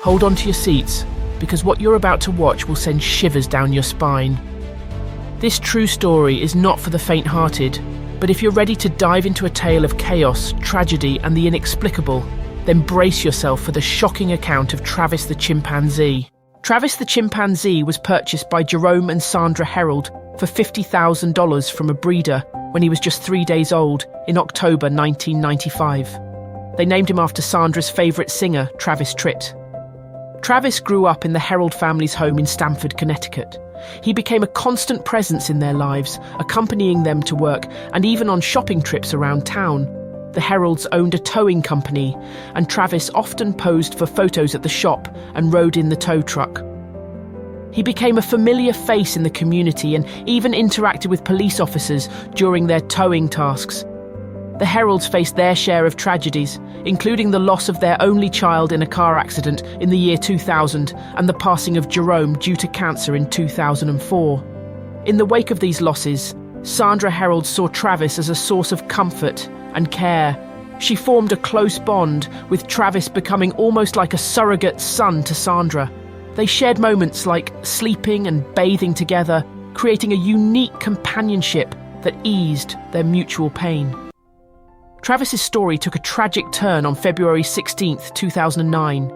hold on to your seats, because what you're about to watch will send shivers down your spine. This true story is not for the faint-hearted, but if you're ready to dive into a tale of chaos, tragedy, and the inexplicable, then brace yourself for the shocking account of Travis the chimpanzee. Travis the chimpanzee was purchased by Jerome and Sandra Herold for $50,000 from a breeder when he was just 3 days old in October 1995. They named him after Sandra's favourite singer, Travis Tritt. Travis grew up in the Herold family's home in Stamford, Connecticut. He became a constant presence in their lives, accompanying them to work and even on shopping trips around town. The Herolds owned a towing company, and Travis often posed for photos at the shop and rode in the tow truck. He became a familiar face in the community and even interacted with police officers during their towing tasks. The Herolds faced their share of tragedies, including the loss of their only child in a car accident in the year 2000 and the passing of Jerome due to cancer in 2004. In the wake of these losses, Sandra Herold saw Travis as a source of comfort and care. She formed a close bond, with Travis becoming almost like a surrogate son to Sandra. They shared moments like sleeping and bathing together, creating a unique companionship that eased their mutual pain. Travis's story took a tragic turn on February 16, 2009.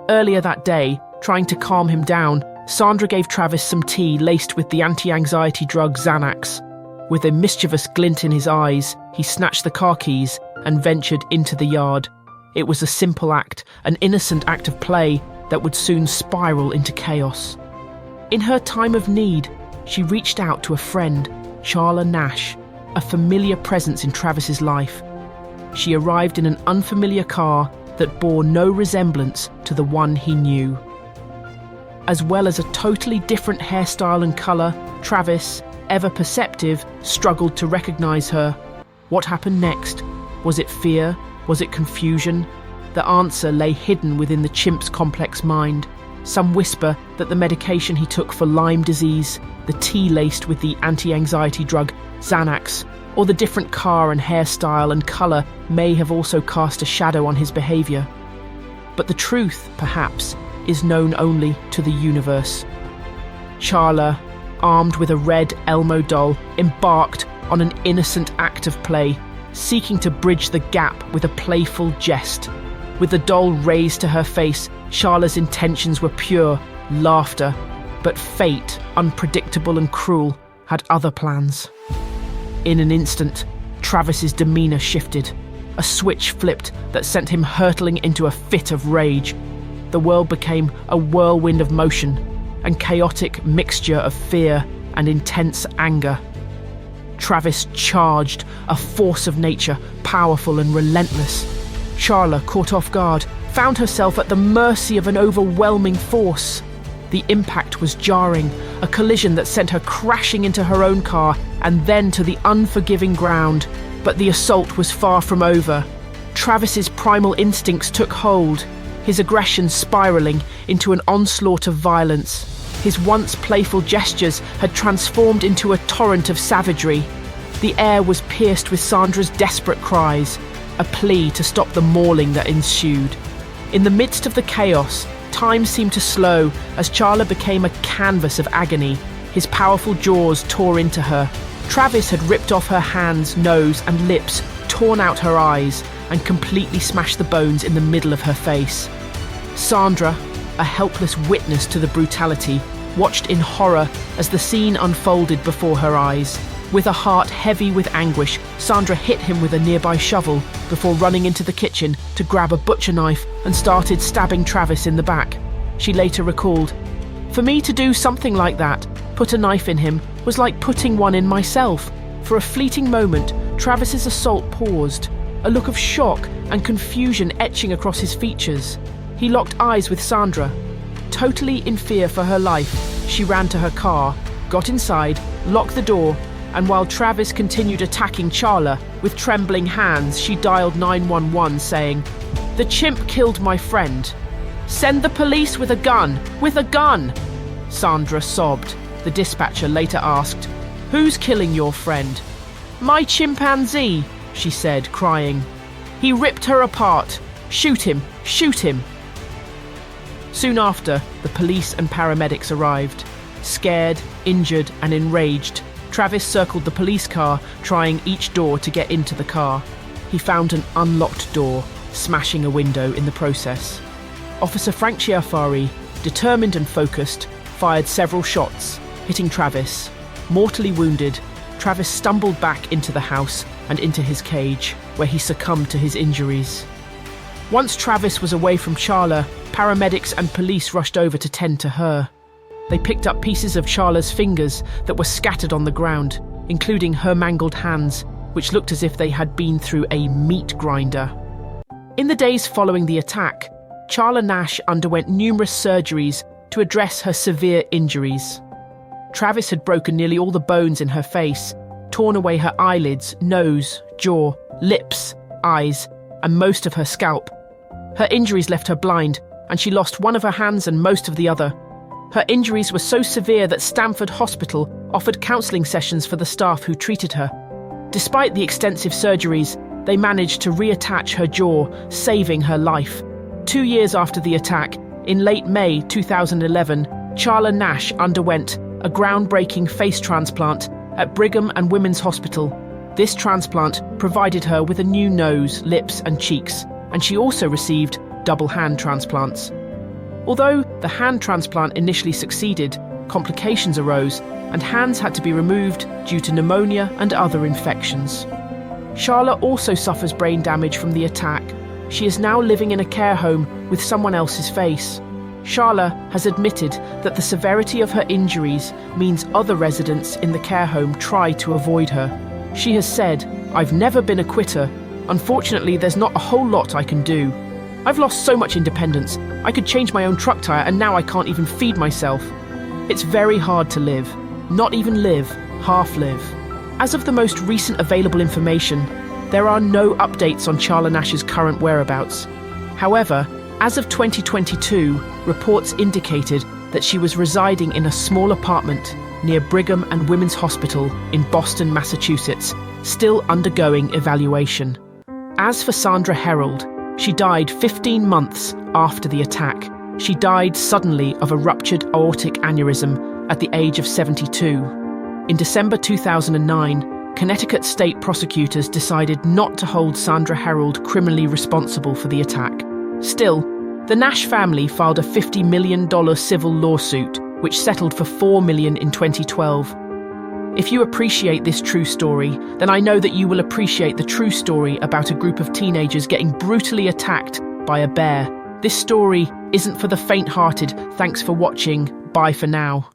Earlier that day, trying to calm him down, Sandra gave Travis some tea laced with the anti-anxiety drug Xanax. With a mischievous glint in his eyes, he snatched the car keys and ventured into the yard. It was a simple act, an innocent act of play that would soon spiral into chaos. In her time of need, she reached out to a friend, Charla Nash, a familiar presence in Travis's life. She arrived in an unfamiliar car that bore no resemblance to the one he knew. As well as a totally different hairstyle and colour, Travis, ever perceptive, struggled to recognise her. What happened next? Was it fear? Was it confusion? The answer lay hidden within the chimp's complex mind. Some whisper that the medication he took for Lyme disease, the tea laced with the anti-anxiety drug Xanax, or the different car and hairstyle and colour may have also cast a shadow on his behaviour. But the truth, perhaps, is known only to the universe. Charla, armed with a red Elmo doll, embarked on an innocent act of play, seeking to bridge the gap with a playful jest. With the doll raised to her face, Charla's intentions were pure laughter, but fate, unpredictable and cruel, had other plans. In an instant, Travis's demeanour shifted. A switch flipped that sent him hurtling into a fit of rage. The world became a whirlwind of motion, and chaotic mixture of fear and intense anger. Travis charged, a force of nature, powerful and relentless. Charla, caught off guard, found herself at the mercy of an overwhelming force. The impact was jarring, a collision that sent her crashing into her own car and then to the unforgiving ground. But the assault was far from over. Travis's primal instincts took hold, his aggression spiralling into an onslaught of violence. His once playful gestures had transformed into a torrent of savagery. The air was pierced with Sandra's desperate cries, a plea to stop the mauling that ensued. In the midst of the chaos, time seemed to slow as Charla became a canvas of agony. His powerful jaws tore into her. Travis had ripped off her hands, nose and lips, torn out her eyes, and completely smashed the bones in the middle of her face. Sandra, a helpless witness to the brutality, watched in horror as the scene unfolded before her eyes. With a heart heavy with anguish, Sandra hit him with a nearby shovel before running into the kitchen to grab a butcher knife and started stabbing Travis in the back. She later recalled, "For me to do something like that, put a knife in him, was like putting one in myself." For a fleeting moment, Travis's assault paused, a look of shock and confusion etching across his features. He locked eyes with Sandra. Totally in fear for her life, she ran to her car, got inside, locked the door, and while Travis continued attacking Charla, with trembling hands she dialed 911 saying, "The chimp killed my friend. Send the police with a gun! With a gun!" Sandra sobbed. The dispatcher later asked, "Who's killing your friend?" "My chimpanzee," she said, crying. "He ripped her apart. Shoot him! Shoot him!" Soon after, the police and paramedics arrived. Scared, injured, and enraged, Travis circled the police car, trying each door to get into the car. He found an unlocked door, smashing a window in the process. Officer Frank Chiafari, determined and focused, fired several shots, hitting Travis. Mortally wounded, Travis stumbled back into the house and into his cage, where he succumbed to his injuries. Once Travis was away from Charla, paramedics and police rushed over to tend to her. They picked up pieces of Charla's fingers that were scattered on the ground, including her mangled hands, which looked as if they had been through a meat grinder. In the days following the attack, Charla Nash underwent numerous surgeries to address her severe injuries. Travis had broken nearly all the bones in her face, torn away her eyelids, nose, jaw, lips, eyes, and most of her scalp. Her injuries left her blind, and she lost one of her hands and most of the other. Her injuries were so severe that Stanford Hospital offered counselling sessions for the staff who treated her. Despite the extensive surgeries, they managed to reattach her jaw, saving her life. 2 years after the attack, in late May 2011, Charla Nash underwent a groundbreaking face transplant at Brigham and Women's Hospital. This transplant provided her with a new nose, lips, and cheeks, and she also received double hand transplants. Although the hand transplant initially succeeded, complications arose, and hands had to be removed due to pneumonia and other infections. Charla also suffers brain damage from the attack. She is now living in a care home with someone else's face. Charla has admitted that the severity of her injuries means other residents in the care home try to avoid her. She has said, "I've never been a quitter. Unfortunately, there's not a whole lot I can do. I've lost so much independence. I could change my own truck tire and now I can't even feed myself. It's very hard to live. Not even live, half live." As of the most recent available information, there are no updates on Charla Nash's current whereabouts. However, as of 2022, reports indicated that she was residing in a small apartment near Brigham and Women's Hospital in Boston, Massachusetts, still undergoing evaluation. As for Sandra Herold, she died 15 months after the attack. She died suddenly of a ruptured aortic aneurysm at the age of 72. In December 2009, Connecticut state prosecutors decided not to hold Sandra Herold criminally responsible for the attack. Still, the Nash family filed a $50 million civil lawsuit, which settled for $4 million in 2012. If you appreciate this true story, then I know that you will appreciate the true story about a group of teenagers getting brutally attacked by a bear. This story isn't for the faint-hearted. Thanks for watching. Bye for now.